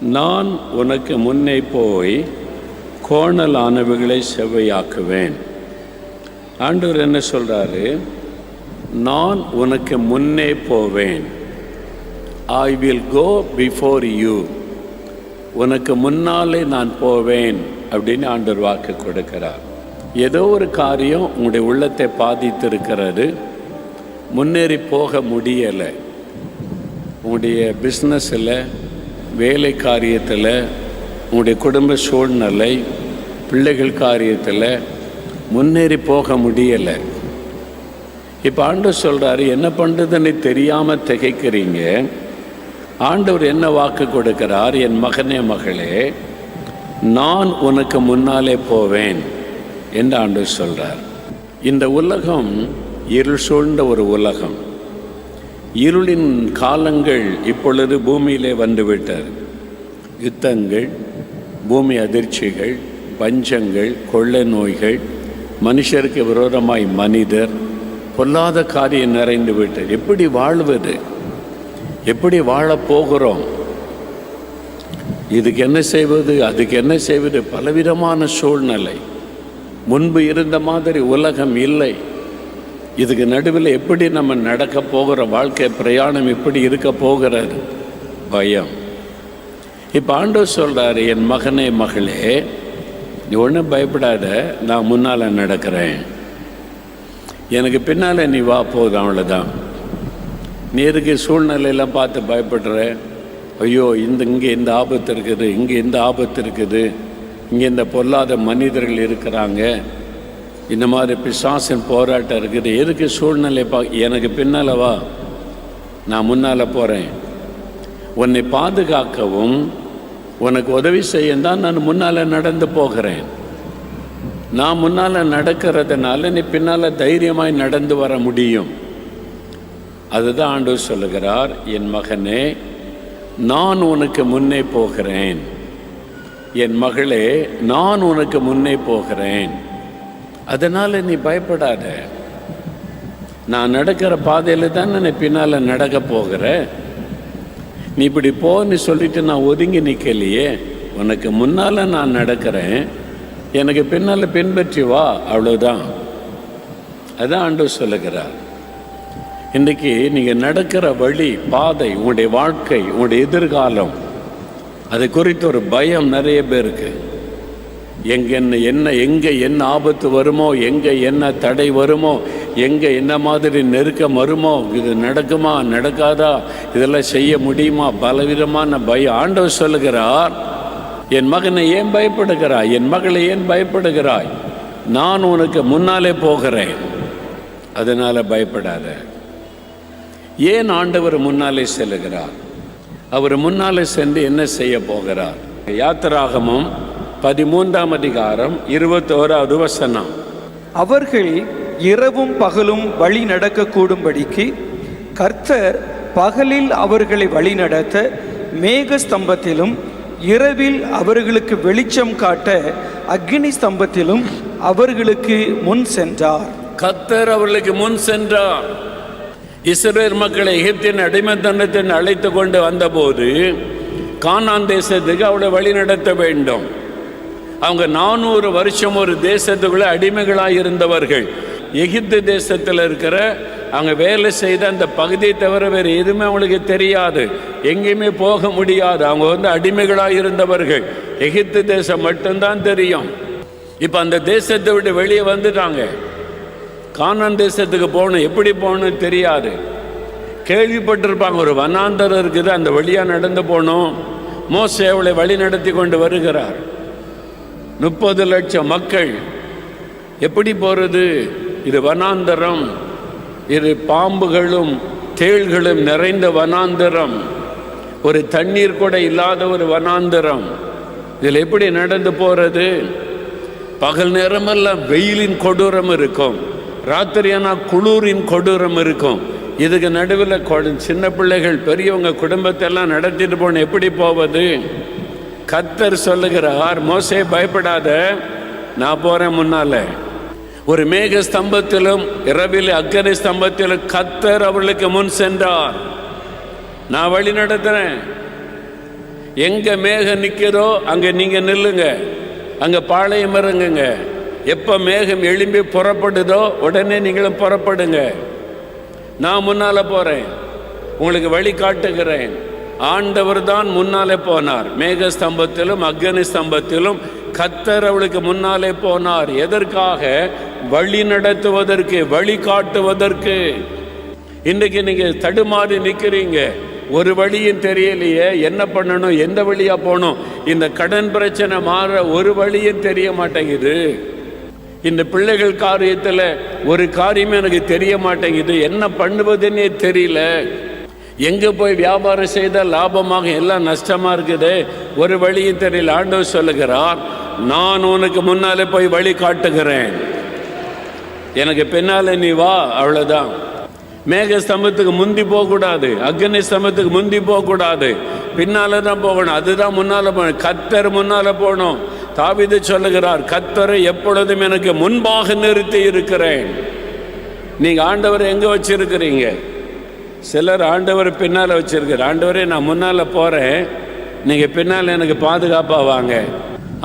நான் உனக்கு முன்னே போய் கோணலானவைகளை செவ்வையாக்குவேன். ஆண்டவர் என்ன சொல்கிறாரு? நான் உனக்கு முன்னே போவேன். I will go before you. உனக்கு முன்னாலே நான் போவேன் அப்படின்னு ஆண்டவர் வாக்கு கொடுக்கிறார். ஏதோ ஒரு காரியம் உங்களுடைய உள்ளத்தை பாதித்திருக்கிறது, முன்னேறி போக முடியலை. உங்களுடைய பிஸ்னஸில், வேலை காரியத்தில், உங்களுடைய குடும்ப சூழ்நிலை, பிள்ளைகள் காரியத்தில் முன்னேறி போக முடியலை. இப்போ ஆண்டவர் சொல்கிறாரு, என்ன பண்ணுறதுன்னு தெரியாமல் திகைக்கிறீங்க. ஆண்டவர் என்ன வாக்கு கொடுக்கிறார்? என் மகனே மகளே, நான் உனக்கு முன்னாலே போவேன் என்று ஆண்டவர் சொல்கிறார். இந்த உலகம் இருள் சூழ்ந்த ஒரு உலகம். இருளின் காலங்கள் இப்பொழுது பூமியிலே வந்துவிட்டது. யுத்தங்கள், பூமி அதிர்ச்சிகள், பஞ்சங்கள், கொள்ளை நோய்கள், மனுஷருக்கு விரோதமாய் மனிதர், பொல்லாத காரியம் நிறைந்து விட்டது. எப்படி வாழ்வது? எப்படி வாழப்போகிறோம்? இதுக்கு என்ன செய்வது, அதுக்கு என்ன செய்வது? பலவிதமான சூழ்நிலை. முன்பு இருந்த மாதிரி உலகம் இல்லை. இதுக்கு நடுவில் எப்படி நம்ம நடக்க போகிற வாழ்க்கை பிரயாணம் எப்படி இருக்க போகிறது? பயம். இப்போ ஆண்டவர் சொல்கிறாரு, என் மகனே மகளே, நீ ஒன்றும் பயப்படாத, நான் முன்னால் நடக்கிறேன், எனக்கு பின்னால் நீ வா, போதும், அவ்வளோதான். நீ எதுக்கு சூழ்நிலையெல்லாம் பார்த்து பயப்படுற? ஐயோ, இங்கே இந்த ஆபத்து இருக்குது, இங்கே இந்த ஆபத்து இருக்குது, இங்கே இந்த பொல்லாத மனிதர்கள் இருக்கிறாங்க, இந்த மாதிரி பிசாசின் போராட்டம் இருக்குது, எதுக்கு சூழ்நிலை எனக்கு பின்னால் வா, நான் முன்னால் போகிறேன். உன்னை பாதுகாக்கவும் உனக்கு உதவி செய்யத்தான் நான் முன்னால் நடந்து போகிறேன். நான் முன்னால் நடக்கிறதுனால நீ பின்னால் தைரியமாய் நடந்து வர முடியும். அதுதான் ஆண்டவர் சொல்லுகிறார், என் மகனே, நான் உனக்கு முன்னே போகிறேன். என் மகளே, நான் உனக்கு முன்னே போகிறேன். அதனால் நீ பயப்படாத. நான் நடக்கிற பாதையில் தான் நீ பின்னால் நடக்க போகிற. நீ இப்படி போன்னு சொல்லிட்டு நான் ஒதுங்கி நிற்கலையே. உனக்கு முன்னால் நான் நடக்கிறேன், எனக்கு பின்னால் பின்பற்றி வா, அவ்வளோதான். அதான் ஆண்டவர் சொல்லுகிறார். இன்றைக்கி நீங்கள் நடக்கிற வழி, பாதை, உங்களுடைய வாழ்க்கை, உங்களுடைய எதிர்காலம், அதை குறித்து ஒரு பயம் நிறைய பேருக்கு. எங்கே என்ன ஆபத்து வருமோ, எங்கே என்ன தடை வருமோ, எங்கே என்ன மாதிரி நெருக்கம் வருமோ, இது நடக்குமா நடக்காதா, இதெல்லாம் செய்ய முடியுமா, பலவிதமான பயம். ஆண்டவர் சொல்லுகிறார், என் மகனை ஏன் பயப்படுகிறாய், என் மகளை ஏன் பயப்படுகிறாய், நான் உனக்கு முன்னாலே போகிறேன், அதனால் பயப்படாத. ஏன் ஆண்டவர் முன்னாலே செல்லுகிறார்? அவர் முன்னாலே சென்று என்ன செய்ய போகிறார்? யாத்திராகமம் 13ஆம் அதிகாரம் 21வது வசனம். அவர்கள் இரவும் பகலும் வழி நடக்க கூடும்படிக்கு கர்த்தர் பகலில் அவர்களை வழி நடத்த மேக ஸ்தம்பத்திலும், இரவில் அவர்களுக்கு வெளிச்சம் காட்ட அக்னி ஸ்தம்பத்திலும் அவர்களுக்கு முன் சென்றார். கர்த்தர் அவர்களுக்கு முன் சென்றார். இஸ்ரவேல் மக்களை எகிப்தின் அடிமைத்தனத்தின் அழைத்து கொண்டு வந்தபோது கானான் தேசத்துக்கு அவளை வழி நடத்த வேண்டும். அவங்க 400 வருஷம் ஒரு தேசத்துக்குள்ளே அடிமைகளாக இருந்தவர்கள். எகிப்து தேசத்தில் இருக்கிற அவங்க வேலை செய்த அந்த பகுதியை தவிர வேறு எதுவுமே அவங்களுக்கு தெரியாது, எங்கேயுமே போக முடியாது. அவங்க அடிமைகளாக இருந்தவர்கள். எகிப்து தேசம் மட்டும்தான் தெரியும். இப்போ அந்த தேசத்தை விட்டு வெளியே வந்துட்டாங்க. கானான் தேசத்துக்கு போகணும், எப்படி போகணும்னு தெரியாது. கேள்விப்பட்டிருப்பாங்க, ஒரு வனாந்தரம் இருக்குது, அந்த வழியாக நடந்து போகணும். மோசே அவளை வழி நடத்தி கொண்டு வருகிறார். 30 லட்சம் மக்கள், எப்படி போகிறது? இது வனாந்தரம், இது பாம்புகளும் தேள்களும் நிறைந்த வனாந்தரம், ஒரு தண்ணீர் கூட இல்லாத ஒரு வனாந்தரம். இதில் எப்படி நடந்து போகிறது? பகல் நேரமெல்லாம் வெயிலின் கொடூரம் இருக்கும், ராத்திரியானா குளூரின் கொடூரம் இருக்கும். இதுக்கு நடுவில் சின்ன பிள்ளைகள், பெரியவங்க, குடும்பத்தெல்லாம் நடத்திட்டு போன எப்படி போவது? கர்த்தர் சொல்லுகிறார், மோசே பயப்படாத, நான் போகிறேன் முன்னால். ஒரு மேக ஸ்தம்பத்திலும் இரவில் அக்னி ஸ்தம்பத்திலும் கர்த்தர் அவர்களுக்கு முன் சென்றார். நான் வழி நடத்துகிறேன். எங்கே மேகம் நிற்கிறோ அங்கே நீங்கள் நில்லுங்க, அங்கே பாளையம் இறங்குங்க. எப்போ மேகம் எழும்பி புறப்படுதோ உடனே நீங்களும் புறப்படுங்க. நான் முன்னால் போகிறேன், உங்களுக்கு வழி காட்டுகிறேன். ஆண்டவர் தான் முன்னாலே போனார். மேக ஸ்தம்பத்திலும் அக்னி ஸ்தம்பத்திலும் கர்த்தர் அவளுக்கு முன்னாலே போனார். எதற்காக? வழி நடத்துவதற்கு, வழி காட்டுவதற்கு. இன்றைக்கு நீங்கள் தடுமாறி நிற்கிறீங்க, ஒரு வழியும் தெரியலையே, என்ன பண்ணணும், எந்த வழியாக போகணும். இந்த கடன் பிரச்சனை மாற ஒரு வழியும் தெரிய மாட்டேங்குது. இந்த பிள்ளைகள் காரியத்தில் ஒரு காரியமே எனக்கு தெரிய மாட்டேங்குது, என்ன பண்ணுவதுன்னே தெரியல. எங்கே போய் வியாபாரம் செய்தால் லாபமாக, எல்லாம் நஷ்டமாக இருக்குது, ஒரு வழியும் தெரியல. ஆண்டவர் சொல்லுகிறார், நான் உனக்கு முன்னாலே போய் வழி காட்டுகிறேன், எனக்கு பின்னாலே நீ வா. அவ்வளோதான். மேக ஸ்தம்பத்துக்கு முந்தி போகக்கூடாது, அக்னி ஸ்தம்பத்துக்கு முந்தி போகக்கூடாது, பின்னால தான் போகணும். அதுதான் முன்னால் போகணும், கர்த்தர் முன்னால் போகணும். தாவீது சொல்லுகிறார், கர்த்தரை எப்பொழுதும் எனக்கு முன்பாக நிறுத்தி இருக்கிறேன். நீங்கள் ஆண்டவரை எங்கே வச்சிருக்கிறீங்க? சிலர் ஆண்டவர் பின்னால் வச்சிருக்கிற. ஆண்டவரே நான் முன்னால் போகிறேன், நீங்கள் பின்னால் எனக்கு பாதுகாப்பாக வாங்க.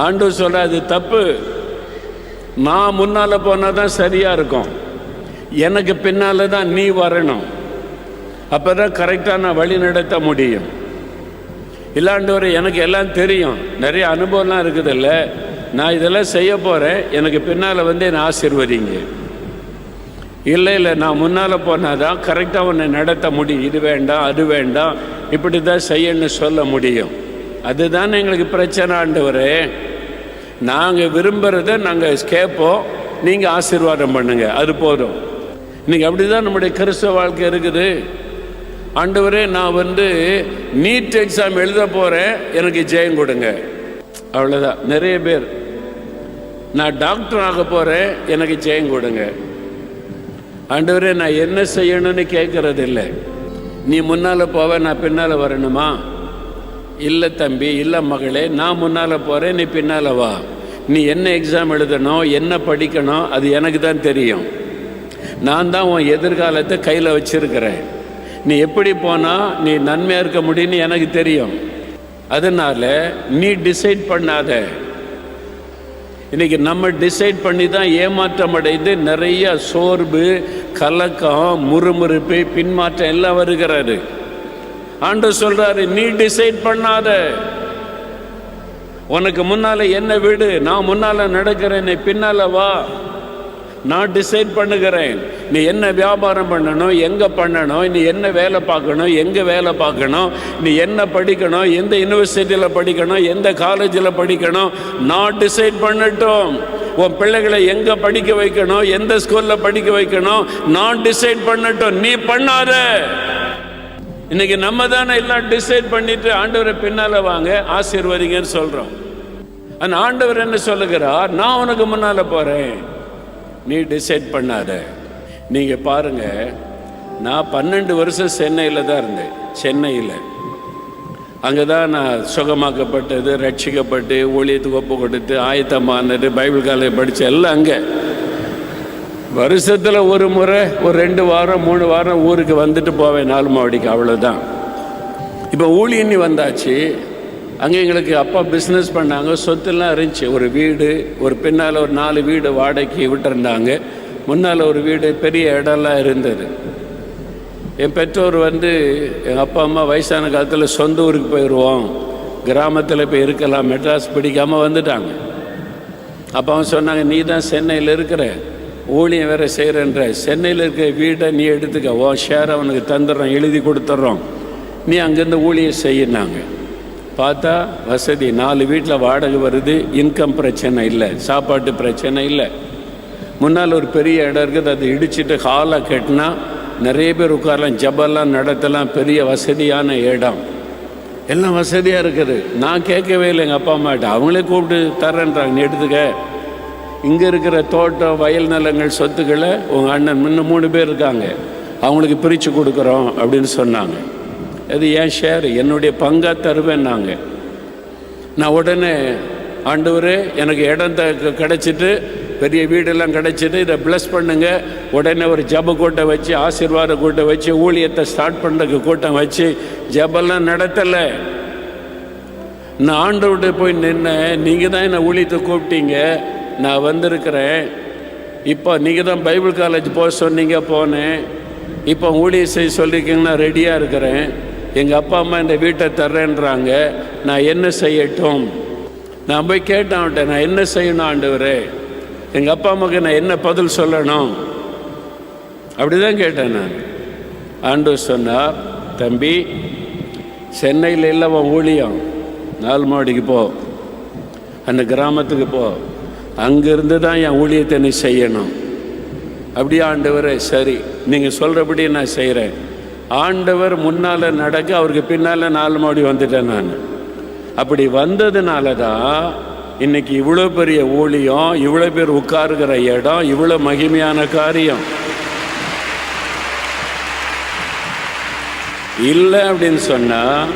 ஆண்டவர் சொல்கிற அது தப்பு. நான் முன்னால் போனால் தான் சரியாக இருக்கும், எனக்கு பின்னால் தான் நீ வரணும். அப்போ தான் கரெக்டாக நான் வழி நடத்த முடியும். இல்லாண்டவரை எனக்கு எல்லாம் தெரியும், நிறைய அனுபவம்லாம் இருக்குதில்ல, நான் இதெல்லாம் செய்ய போகிறேன், எனக்கு பின்னால் வந்து என்னை ஆசீர்வதிங்க. இல்லை இல்லை, நான் முன்னால் போனால் தான் கரெக்டாக உன்னை நடத்த முடியும். இது வேண்டாம், அது வேண்டாம், இப்படி தான் செய்யணும்னு சொல்ல முடியும். அதுதான் எங்களுக்கு பிரச்சனை. ஆண்டவரே, நாங்கள் விரும்புகிறத நாங்கள் கேட்போம், நீங்கள் ஆசீர்வாதம் பண்ணுங்க, அது போதும். இன்றைக்கி அப்படி தான் நம்முடைய கிறிஸ்தவ வாழ்க்கை இருக்குது. ஆண்டவரே, நான் வந்து நீட் எக்ஸாம் எழுத போகிறேன், எனக்கு ஜெயம் கொடுங்க. அவ்வளோதான். நிறைய பேர், நான் டாக்டர் ஆக போகிறேன், எனக்கு ஜெயம் கொடுங்க. ஆண்டவரே, நான் என்ன செய்யணும்னு கேட்கறது இல்லை. நீ முன்னால் போவ, நான் பின்னால் வரணுமா? இல்லை தம்பி, இல்லை மகளே, நான் முன்னால் போகிறேன், நீ பின்னால் வா. நீ என்ன எக்ஸாம் எழுதணும், என்ன படிக்கணும், அது எனக்கு தான் தெரியும். நான் தான் உன் எதிர்காலத்தை கையில் வச்சிருக்கிறேன். நீ எப்படி போனால் நீ நன்மையாக இருக்க முடியும்னு எனக்கு தெரியும். அதனால் நீ டிசைட் பண்ணாத. இன்றைக்கி நம்ம டிசைட் பண்ணி தான் ஏமாற்றம் அடைந்து நிறைய சோர்வு, கலக்கம், முறுமுறுப்பு, பின்மாற்றம் எல்லாம் வருகிறாரு. ஆண்டவர் சொல்கிறாரு, நீ டிசைட் பண்ணாத. உனக்கு முன்னால் என்ன வீடு, நான் முன்னால் நடக்கிறேன், நீ பின்னால் வா. நான் டிசைட் பண்ணுகிறேன். நீ என்ன வியாபாரம் பண்ணணும், எங்கே பண்ணணும், நீ என்ன வேலை பார்க்கணும், எங்கே வேலை பார்க்கணும், நீ என்ன படிக்கணும், எந்த யூனிவர்சிட்டியில் படிக்கணும், எந்த காலேஜில் படிக்கணும், நான் டிசைட் பண்ணட்டும். உன் பிள்ளைகளை எங்கே படிக்க வைக்கணும், எந்த ஸ்கூலில் படிக்க வைக்கணும், நான் டிசைட் பண்ணட்டும், நீ பண்ணாத. இன்னைக்கு நம்ம தானே எல்லாம் டிசைட் பண்ணிட்டு ஆண்டவரை பின்னால் வாங்க ஆசீர்வதிங்கன்னு சொல்கிறோம். அந்த ஆண்டவர் என்ன சொல்லுகிறார், நான் உனக்கு முன்னால் போகிறேன், நீ டிசைட் பண்ணாத. நீங்கள் பாருங்கள், நான் 12 வருஷம் சென்னையில் தான் இருந்தேன். சென்னையில் அங்கே தான் நான் சுகமாக்கப்பட்டது, ரட்சிக்கப்பட்டு, ஊழியத்துக்கு ஒப்பு கொடுத்து, ஆயத்தமானது, பைபிள் காலேஜ் படித்த எல்லாம் அங்கே. வருஷத்தில் ஒரு முறை ஒரு 2 வாரம் 3 வாரம் ஊருக்கு வந்துட்டு போவேன், 4 மாவடிக்கு, அவ்வளோதான். இப்போ ஊழியன்னு வந்தாச்சு. அங்கே எங்களுக்கு அப்பா பிஸ்னஸ் பண்ணாங்க, சொத்துலாம் இருந்துச்சு. ஒரு வீடு, ஒரு பின்னால் ஒரு 4 வீடு வாடகைக்கு விட்டுருந்தாங்க. முன்னால் ஒரு வீடு, பெரிய இடம்லாம் இருந்தது. என் பெற்றோர் வந்து, எங்கள் அப்பா அம்மா வயசான காலத்தில் சொந்த ஊருக்கு போயிடுவோம், கிராமத்தில் போய் இருக்கலாம், மெட்ராஸ் பிடிக்காமல் வந்துட்டாங்க. அப்போ அவங்க சொன்னாங்க, நீ தான் சென்னையில் இருக்கிற, ஊழியம் வேறு செய்கிறன்ற, சென்னையில் இருக்கிற வீட்டை நீ எடுத்துக்க, ஓ ஷேர் அவனுக்கு தந்துடுறோம், எழுதி கொடுத்துட்றோம், நீ அங்கேருந்து ஊழியம் செய்யினாங்க. பார்த்தா வசதி, 4 வீட்டில் வாடகை வருது, இன்கம் பிரச்சனை இல்லை, சாப்பாட்டு பிரச்சனை இல்லை. முன்னால் ஒரு பெரிய இடம் இருக்குது, அதை இடிச்சிட்டு ஹாலாக கட்டினா நிறைய பேர் உட்காரலாம், ஜபெல்லாம் நடத்தலாம், பெரிய வசதியான இடம், எல்லாம் வசதியாக இருக்குது. நான் கேட்கவே இல்லை எங்கள் அப்பா அம்மாட்ட, அவங்களே கூப்பிட்டு தரேன்றாங்க, நீ எடுத்துக்க. இங்கே இருக்கிற தோட்டம், வயல் நிலங்கள், சொத்துக்களை உங்கள் அண்ணன் இன்னும் 3 பேர் இருக்காங்க, அவங்களுக்கு பிரித்து கொடுக்குறோம் அப்படின்னு சொன்னாங்க. அது ஏன் ஷேர், என்னுடைய பங்காக தருவேன்னாங்க. நான் உடனே, ஆண்டவரே எனக்கு இடம் கிடச்சிட்டு, பெரிய வீடெல்லாம் கிடச்சிட்டு, இதை ப்ளஸ் பண்ணுங்க. உடனே ஒரு ஜப கூட்டம் வச்சு, ஆசீர்வாத கூட்டம் வச்சு, ஊழியத்தை ஸ்டார்ட் பண்ணுறதுக்கு கூட்டம் வச்சு, ஜபெல்லாம் நடத்தலை. நான் ஆண்டவர்கிட்ட போய் நின்னேன். நீங்கள் தான் என்னை ஊழியத்தை கூப்பிட்டீங்க, நான் வந்திருக்கிறேன். இப்போ நீங்கள் தான் பைபிள் காலேஜ் போக சொன்னீங்க, போனேன். இப்போ ஊழியம் செய்ய சொல்லியிருக்கீங்கன்னா ரெடியாக இருக்கிறேன். எங்கள் அப்பா அம்மா இந்த வீட்டை தர்றேன்றாங்க, நான் என்ன செய்யட்டும்? நான் போய் கேட்டேன் அவன்கிட்ட, நான் என்ன செய்யணும் ஆண்டவரே? எங்கள் அப்பா அம்மாவுக்கு நான் என்ன பதில் சொல்லணும்? அப்படி தான் கேட்டேன் நான். ஆண்டவர் சொன்னார், தம்பி, சென்னையில் இல்லை அவன் ஊழியம், 4 மாடிக்கு போ, அந்த கிராமத்துக்கு போ, அங்கேருந்து தான் என் ஊழியத்தை நீ செய்யணும். அப்படியே ஆண்டவரே, சரி நீங்கள் சொல்கிறபடி நான் செய்கிறேன். ஆண்டவர் முன்னால் நடக்க, அவருக்கு பின்னால் 4 மாடி வந்துட்டேன் நான். அப்படி வந்ததுனால தான் இன்னைக்கு இவ்வளோ பெரிய ஊழியம், இவ்வளோ பேர் உட்காருகிற இடம், இவ்வளோ மகிமையான காரியம். இல்லை அப்படின்னு சொன்னால்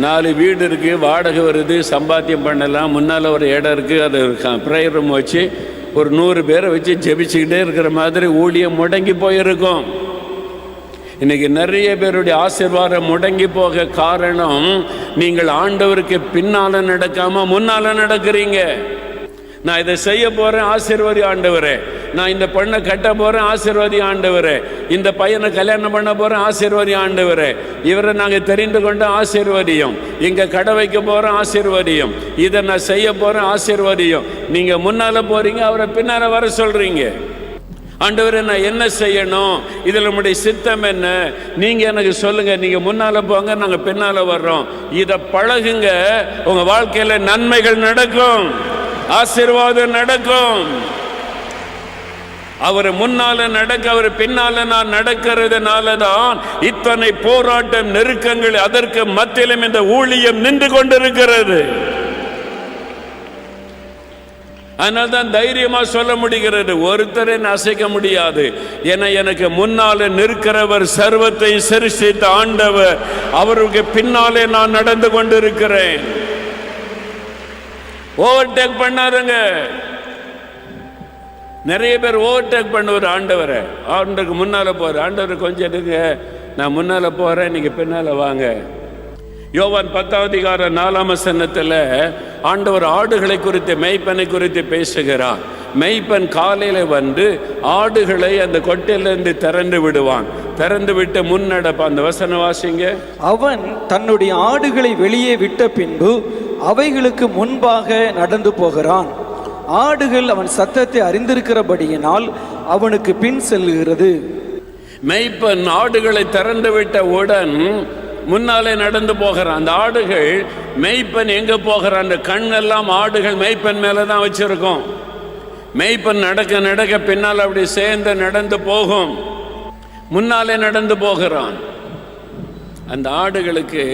4 வீடு இருக்குது, வாடகை வருது, சம்பாத்தியம் பண்ணலாம், முன்னால் ஒரு இடம் இருக்குது, அது ப்ரேயர் ரூம் வச்சு ஒரு 100 பேரை வச்சு ஜெபிச்சுக்கிட்டே இருக்கிற மாதிரி ஊழியம் முடங்கி போயிருக்கும். இன்னைக்கு நிறைய பேருடைய ஆசீர்வாதம் முடங்கி போக காரணம், நீங்கள் ஆண்டவருக்கு பின்னால் நடக்காமல் முன்னால் நடக்கிறீங்க. நான் இதை செய்ய போகிறேன், ஆசீர்வாதி ஆண்டவரே. நான் இந்த பெண்ணை கட்ட போகிறேன், ஆசீர்வாதி ஆண்டவரே. இந்த பையனை கல்யாணம் பண்ண போகிறேன், ஆசீர்வாதி ஆண்டவரே. இவரை நாங்கள் தெரிந்து கொண்ட ஆசீர்வாதியும், இங்கே கடை வைக்க போகிறேன், ஆசீர்வாதியும், இதை நான் செய்ய போகிறேன், ஆசீர்வாதியும். நீங்கள் முன்னால் போகிறீங்க, அவரை பின்னால் வர சொல்கிறீங்க. ஆண்டவரே, நான் என்ன செய்யணும்? இதில் நம்முடைய சித்தம் என்ன? நீங்கள் எனக்கு சொல்லுங்கள். நீங்கள் முன்னால் போங்க, நாங்கள் பின்னால் வர்றோம். இதை பழகுங்க, உங்கள் வாழ்க்கையில் நன்மைகள் நடக்கும், ஆசீர்வாதம் நடக்கும். அவர் முன்னால நடக்க, அவர் பின்னால நான் நடக்கிறதுனால தான் இத்தனை போராட்டம், நெருக்கங்கள், அதற்கு மத்தியிலும் இந்த ஊழியம் நின்று கொண்டிருக்கிறது. அதனால்தான் தைரியமா சொல்ல முடிகிறது, ஒருத்தரை அசைக்க முடியாது. என எனக்கு முன்னாலே நிற்கிறவர், சர்வத்தை சிருஷ்டித்த ஆண்டவர், அவருக்கு பின்னாலே நான் நடந்து கொண்டிருக்கிறேன். ஓவர்டேக் பண்ணாருங்க. நிறைய பேர் ஓவர்டேக் பண்ணுவார் ஆண்டவரை. ஆண்டவருக்கு முன்னால போற, ஆண்டவர் கொஞ்சம் எடுங்க, நான் முன்னால போறேன், நீங்க பின்னால வாங்க. யோவான் 10:4 ஆண்டவர் ஆடுகளை குறித்து, மேய்ப்பனை குறித்து பேசுகிறார். மேய்ப்பன் காலையில வந்து ஆடுகளை அந்த கொட்டையிலிருந்து திறந்து விடுவான். திறந்து விட்டு முன்னடப்பான். அந்த வசனம் வாசிங்க. அவன் தன்னுடைய ஆடுகளை வெளியே விட்ட பின்பு அவைகளுக்கு முன்பாக நடந்து போகிறான். ஆடுகள் அவன் சத்தத்தை அறிந்திருக்கிறபடியினால் அவனுக்கு பின் செல்லுகிறது. மேய்ப்பன் ஆடுகளை திறந்து விட்ட உடன் முன்னாலே நடந்து போகிறான். அந்த ஆடுகள் மேய்ப்பன் எங்க போகிறான், அந்த கண்ணெல்லாம் ஆடுகள் மேய்ப்பன் மேல தான் வச்சிருக்கோம். மேய்ப்பன் நடக்க நடக்க பின்னால் அப்படி சேர்ந்து நடந்து போகும். முன்னாலே நடந்து போகிறான். அந்த ஆடுகளுக்கு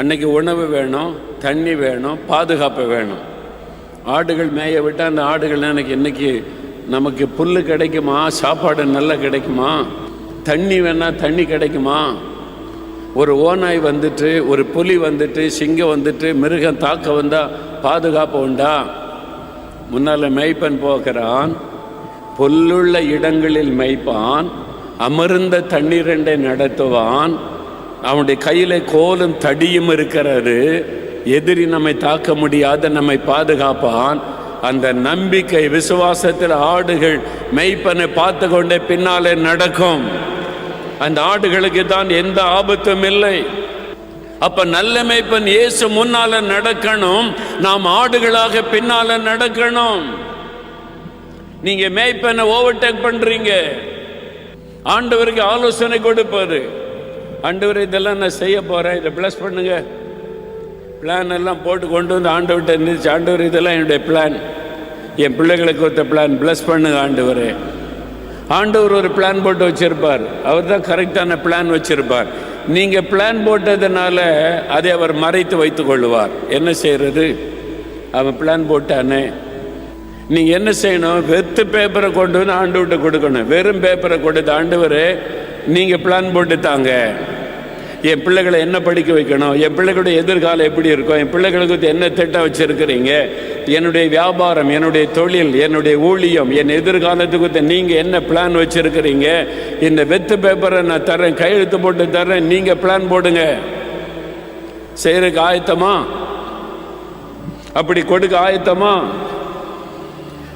அன்னைக்கு உணவு வேணும், தண்ணி வேணும், பாதுகாப்பு வேணும். ஆடுகள் மேய விட்டால் அந்த ஆடுகள் எனக்கு இன்னைக்கு நமக்கு புல் கிடைக்குமா, சாப்பாடு நல்லா கிடைக்குமா, தண்ணி வேணா தண்ணி கிடைக்குமா? ஒரு ஓநாய் வந்துட்டு, ஒரு புலி வந்துட்டு, சிங்கம் வந்துட்டு, மிருகம் தாக்க வந்தால் பாதுகாப்பு உண்டா? முன்னால் மேய்ப்பன் போகிறான், புல்லுள்ள இடங்களில் மேய்ப்பான், அமர்ந்த தண்ணீரண்டை நடத்துவான். அவனுடைய கையில் கோலும் தடியும் இருக்கிறது. எதிரி நம்மை தாக்க முடியாத நம்மை பாதுகாப்பான். அந்த நம்பிக்கை, விசுவாசத்தில் ஆடுகள் மேய்ப்பனை பார்த்து கொண்டே பின்னாலே நடக்கும். அந்த ஆடுகளுக்கு தான் எந்த ஆபத்தும் இல்லை. அப்ப நல்ல மேய்ப்பன் இயேசு முன்னால நடக்கணும், நாம் ஆடுகளாக பின்னால நடக்கணும். நீங்க மேய்ப்பனை ஓவர்டேக் பண்றீங்க. ஆண்டவருக்கு ஆலோசனை கொடுப்பாரு. ஆண்டவர் இதெல்லாம் நான் செய்ய போறேன், இதை பிளஸ் பண்ணுங்க, பிளான் எல்லாம் போட்டு கொண்டு வந்து ஆண்டவர்கிட்ட இருந்துச்சு. ஆண்டவர் இதெல்லாம் என்னுடைய பிளான், என் பிள்ளைகளுக்கு ஒருத்த பிளான், பிளஸ் பண்ணுங்க ஆண்டவரே. ஆண்டவர் ஒரு பிளான் போட்டு வச்சிருப்பார். அவர் தான் கரெக்டான பிளான் வச்சிருப்பார். நீங்க பிளான் போட்டதுனால அதை அவர் மறைத்து வைத்துக் கொள்வார். என்ன செய்யறது? அவன் பிளான் போட்டானே. நீங்க என்ன செய்யணும்? வெத்து பேப்பரை கொண்டு வந்து ஆண்டவர்கிட்ட கொடுக்கணும். வெறும் பேப்பரை கொடுத்து, ஆண்டவரே நீங்க பிளான் போட்டு தாங்க, என் பிள்ளைகளை என்ன படிக்க வைக்கணும், என் பிள்ளைகளுடைய எதிர்காலம் எப்படி இருக்கும், என் பிள்ளைகளுக்கு என்ன திட்டம் வச்சிருக்கிறீங்க, என்னுடைய வியாபாரம், என்னுடைய தொழில், என்னுடைய ஊழியம், என் எதிர்காலத்துக்கு நீங்கள் என்ன பிளான் வச்சிருக்கிறீங்க, இந்த வெத்து பேப்பரை நான் தரேன், கையெழுத்து போட்டு தரேன், நீங்கள் பிளான் போடுங்க. செய்யறதுக்கு ஆயத்தமா? அப்படி கொடுக்க ஆயத்தமா?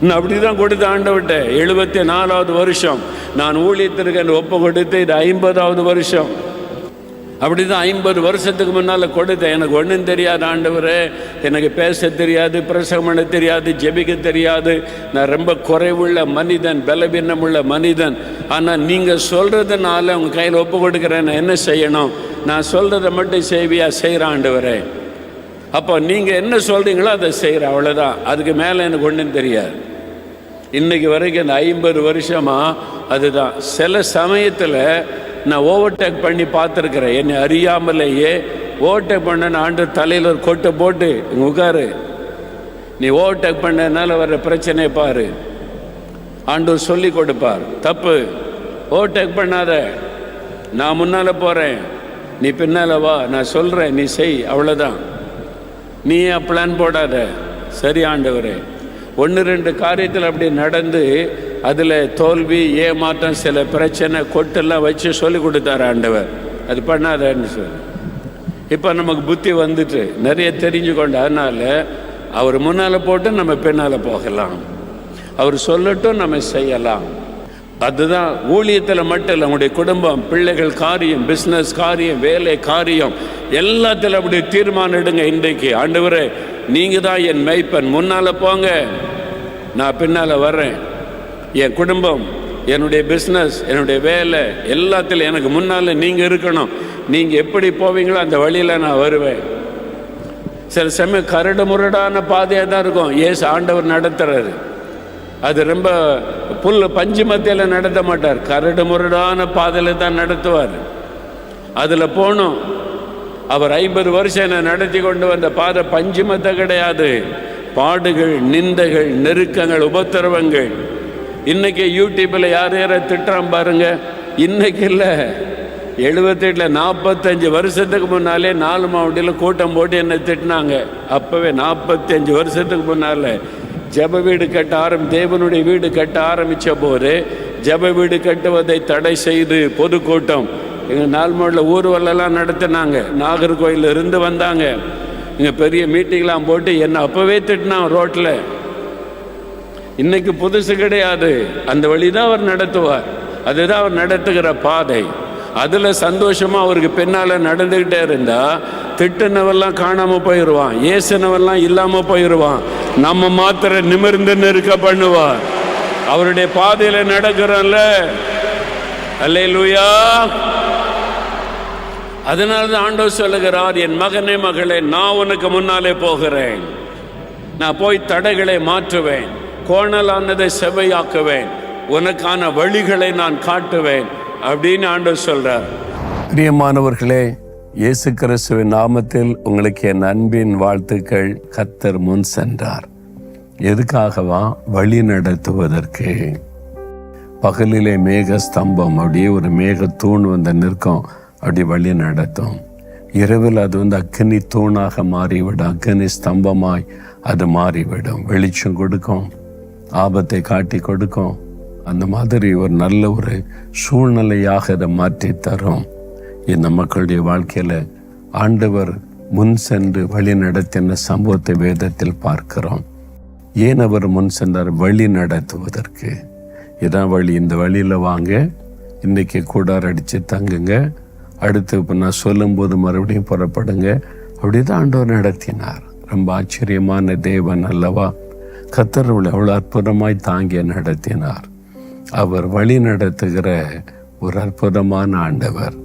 நான் அப்படிதான் கொடுத்த ஆண்டவர்கிட்ட. 74வது வருஷம் நான் ஊழியத்திற்கு ஒப்பு கொடுத்து, இது 50வது வருஷம். அப்படிதான் 50 வருஷத்துக்கு முன்னால் கொடுத்தேன். எனக்கு ஒன்றும் தெரியாது ஆண்டவரே, எனக்கு பேச தெரியாது, பிரசங்கம் பண்ண தெரியாது, ஜெபிக்க தெரியாது, நான் ரொம்ப குறைவுள்ள மனிதன், பலவீனமுள்ள மனிதன். ஆனால் நீங்கள் சொல்கிறதுனால உங்கள் கையில் ஒப்பு கொடுக்குறேன், நான் என்ன செய்யணும்? நான் சொல்கிறத மட்டும் செய்வியா? செய்கிற ஆண்டவரே. அப்போ நீங்கள் என்ன சொல்கிறீங்களோ அதை செய்கிறேன், அவ்வளோதான். அதுக்கு மேலே எனக்கு ஒன்றும் தெரியாது. இன்றைக்கு வரைக்கும் இந்த 50 வருஷமாக அதுதான். சில சமயத்தில் நான் ஓவர்டேக் பண்ணி பார்த்துருக்குறேன். என்னை அறியாமலேயே ஓவர்டேக் பண்ண ஆண்டு தலையில் ஒரு கொட்டை போட்டு இங்கே உட்காரு, நீ ஓவர்டேக் பண்ணதுனால வர்ற பிரச்சனையை பாரு, ஆண்டவர் சொல்லி கொடுப்பார். தப்பு, ஓவர்டேக் பண்ணாத, நான் முன்னால் போகிறேன், நீ பின்னால் வா, நான் சொல்கிறேன், நீ செய், அவ்வளோதான். நீ ஏன் பிளான் போடாத. சரி ஆண்டவரே. 1-2 காரியத்தில் அப்படி நடந்து அதில் தோல்வி, ஏமாற்றம், சில பிரச்சனை, கொட்டெல்லாம் வச்சு சொல்லி கொடுத்தாரு ஆண்டவர். அது பண்ணாதன்னு சொல்லி இப்போ நமக்கு புத்தி வந்துட்டு நிறைய தெரிஞ்சு கொண்டு, அதனால் அவர் முன்னால் போட்டு நம்ம பின்னால் போகலாம், அவர் சொல்லட்டும் நம்ம செய்யலாம். அதுதான் ஊழியத்தில் மட்டும் இல்லை, உங்களுடைய குடும்பம், பிள்ளைகள் காரியம், பிஸ்னஸ் காரியம், வேலை காரியம், எல்லாத்திலும் அப்படி தீர்மானம் எடுங்க. இன்றைக்கு ஆண்டவரே நீங்கள் தான் என் மேய்ப்பன், முன்னால் போங்க, நான் பின்னால் வர்றேன். என் குடும்பம், என்னுடைய பிஸ்னஸ், என்னுடைய வேலை, எல்லாத்திலும் எனக்கு முன்னால் நீங்கள் இருக்கணும். நீங்கள் எப்படி போவீங்களோ அந்த வழியில் நான் வருவேன். சில சமயம் கரடு முரடான பாதையாக தான் இருக்கும். ஏசு ஆண்டவர் நடத்துறாரு. அது ரொம்ப பஞ்சு மத்தியில் நடத்த மாட்டார், கரடு முரடான பாதையில் தான் நடத்துவார். அதில் போகணும். அவர் 50 வருஷம் என்னை நடத்தி கொண்டு வந்த பாதை பஞ்சு மத்த கிடையாது. பாடுகள், நிந்தைகள், நெருக்கங்கள், உபத்திரவங்கள். இன்னைக்கு யூடியூப்பில் யார் யாரை திட்டுறான் பாருங்க. இன்னைக்கு இல்லை, 78 45 வருஷத்துக்கு முன்னாலே 4 மாவட்டத்தில் கூட்டம் போட்டு என்னை திட்டினாங்க. அப்போவே 45 வருஷத்துக்கு முன்னால் ஜப வீடு கட்ட தேவனுடைய வீடு கட்ட ஆரம்பித்த போது ஜப வீடு கட்டுவதை தடை செய்து பொதுக்கூட்டம் எங்கள் நால்மோடில் ஊர்வலெல்லாம் நடத்தினாங்க. நாகர்கோயிலில் இருந்து வந்தாங்க. இங்கே பெரிய மீட்டிங்லாம் போட்டு என்னை அப்போவே திட்டினான் ரோட்டில். இன்னைக்கு புதுசு கிடையாது. அந்த வழி தான் அவர் நடத்துவார். அதுதான் அவர் நடத்துகிற பாதை. அதில் சந்தோஷமாக அவருக்கு பின்னால் நடந்துக்கிட்டே இருந்தால் திட்டுனவெல்லாம் காணாமல் போயிடுவான், ஏசுனவெல்லாம் இல்லாமல் போயிடுவான். நம்ம மாத்திர நிமிர்ந்து நிற்க பண்ணுவார். அவருடைய பாதையில் நடக்கிறோம்ல. அல்லேலூயா. அதனால தான் ஆண்டவர் சொல்லுகிறார், என் மகனே மகளே, நான் உனக்கு முன்னாலே போகிறேன். நான் போய் தடைகளை மாற்றுவேன், கோணலானதை செவ்வையாக்குவேன், உனக்கான வழிகளை நான் காட்டுவேன் அப்படின்னு ஆண்டவர் சொல்றார். பிரியமானவர்களே, இயேசு கிறிஸ்துவின் நாமத்தில் உங்களுக்கு என் அன்பின் வாழ்த்துக்கள். கர்த்தர் முன் சென்றார். எதுக்காகவா? வழி நடத்துவதற்கு. பகலிலே மேக ஸ்தம்பம், அப்படியே ஒரு மேக தூண் வந்து நிற்கும், அப்படி வழி நடத்தும். இரவில் அது அக்கினி தூணாக மாறிவிடும், அக்கினி ஸ்தம்பமாய் அது மாறிவிடும். வெளிச்சம் கொடுக்கும், ஆபத்தை காட்டி கொடுக்கும். அந்த மாதிரி ஒரு நல்ல ஒரு சூழ்நிலையாக அதை மாற்றி தரும். இந்த மக்களுடைய வாழ்க்கையில் ஆண்டவர் முன் சென்று வழி நடத்தின சம்பவத்தை வேதத்தில் பார்க்கிறோம். ஏன் அவர் முன் சென்றார்? வழி நடத்துவதற்கு. இதான் வழி. இந்த வழியில் வாங்க, இன்றைக்கி கூடார் அடித்து தங்குங்க, அடுத்து இப்போ நான் சொல்லும்போது மறுபடியும் புறப்படுங்க. அப்படி தான் ஆண்டவர் நடத்தினார். ரொம்ப ஆச்சரியமான தேவன் அல்லவா? கர்த்தர் அவ்வளோ அற்புதமாய் தாங்கி நடத்தினார். அவர் வழி நடத்துகிற ஒரு அற்புதமான ஆண்டவர்.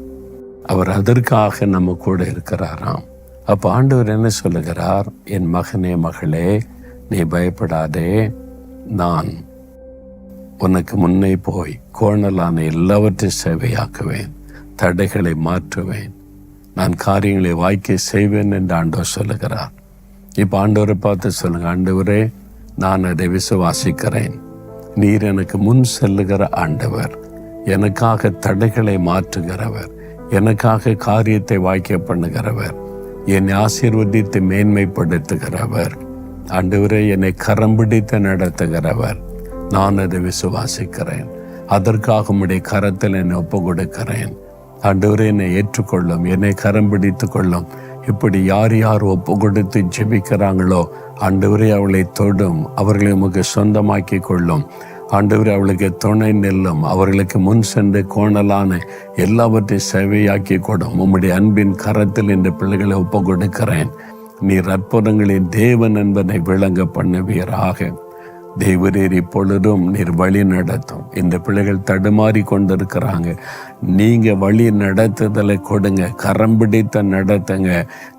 அவர் அதற்காக நம்ம கூட இருக்கிறாராம். அப்போ ஆண்டவர் என்ன சொல்லுகிறார்? என் மகனே மகளே, நீ பயப்படாதே, நான் உனக்கு முன்னே போய் கோணலான எல்லாவற்றையும் சேவையாக்குவேன், தடைகளை மாற்றுவேன், நான் காரியங்களை வாய்க்க செய்வேன் என்று ஆண்டவர் சொல்லுகிறார். இப்போ ஆண்டவரை பார்த்து சொல்லுங்க, ஆண்டவரே, நான் அதை விசுவாசிக்கிறேன். நீர் எனக்கு முன் செல்லுகிற ஆண்டவர், எனக்காக தடைகளை மாற்றுகிறவர், எனக்காக காரியத்தை வாய்க்க பண்ணுகிறவர், என்னை ஆசீர்வதித்து மேன்மைப்படுத்துகிறவர். ஆண்டவரே, என்னை கரம் பிடித்து நடத்துகிறவர். நான் அதை விசுவாசிக்கிறேன். அதற்காக உம்முடைய கரத்தில் என்னை ஒப்பு கொடுக்கிறேன். ஆண்டவரே, என்னை ஏற்றுக்கொள்ளும், என்னை கரம் பிடித்து கொள்ளும், இப்படி யார் யார் ஒப்பு கொடுத்து ஜெபிக்கிறாங்களோ ஆண்டவரே அவளை தொடும், அவர்களை உமக்கு சொந்தமாக்கி கொள்ளும். ஆண்டவரே அவளுக்கு துணை நெல்லும், அவர்களுக்கு முன் சென்று கோணலான எல்லாவற்றையும் சேவையாக்கி கொடும். உம்முடைய அன்பின் கரத்தில் இந்த பிள்ளைகளை ஒப்பு கொடுக்கிறேன். நீர் அற்புதங்களின் தேவன் என்பதை விளங்க பண்ணுவீராக. தேவரீர் இப்பொழுதும் நீர் வழி நடத்தும். இந்த பிள்ளைகள் தடுமாறி கொண்டிருக்கிறாங்க. நீங்கள் வழி நடத்துதலை கொடுங்க, கரம் பிடித்த நடத்துங்க.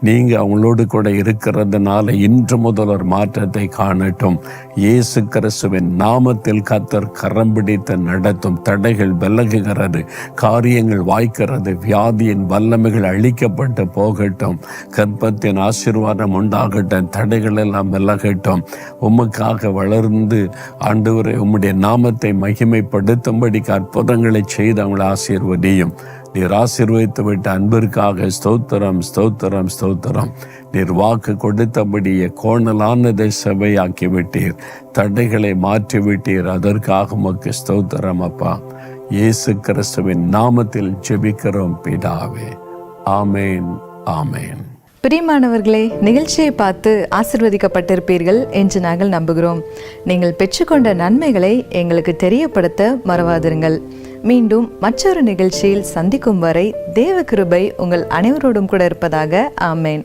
நீங்கள் அவங்களோடு கூட இருக்கிறதுனால இன்று முதல் ஒரு மாற்றத்தை காணட்டும். இயேசு கிறிஸ்துவின் நாமத்தில் கர்த்தர் கரம் பிடித்த நடத்தும். தடைகள் விலகுகிறது, காரியங்கள் வாய்க்கிறது, வியாதியின் வல்லமைகள் அழிக்கப்பட்டு போகட்டும். கர்ப்பத்தின் ஆசீர்வாதம் உண்டாகட்டும், தடைகள் எல்லாம் விலகட்டும். உமக்காக வளர்ந்து ஆண்டவரே உம்முடைய நாமத்தை மகிமைப்படுத்தும்படிக்கு அற்புதங்களை செய்து அவங்களை ஆசீர்வதியும். நீர் ஆசீர்வதித்து விட்ட அன்பிற்காக ஸ்தோத்திரம், ஸ்தோத்திரம், ஸ்தோத்திரம். நீர் வாக்கு கொடுத்தபடியே கோணலானதை செவையாக்கி விட்டீர், தடைகளை மாற்றி விட்டீர். அதற்காக உமக்கு ஸ்தோத்திரம் அப்பா. இயேசு கிறிஸ்துவின் நாமத்தில் ஜெபிக்கிறோம் பிதாவே. ஆமேன், ஆமேன். பிரியமானவர்களே, நிகழ்ச்சியை பார்த்து ஆசீர்வதிக்கப்பட்டிருப்பீர்கள் என்று நாங்கள் நம்புகிறோம். நீங்கள் பெற்றுக்கொண்ட நன்மைகளை எங்களுக்கு தெரியப்படுத்த மறவாதிருங்கள். மீண்டும் மற்றொரு நிகழ்ச்சியில் சந்திக்கும் வரை தேவ கிருபை உங்கள் அனைவரோடும் கூட இருப்பதாக. ஆமேன்.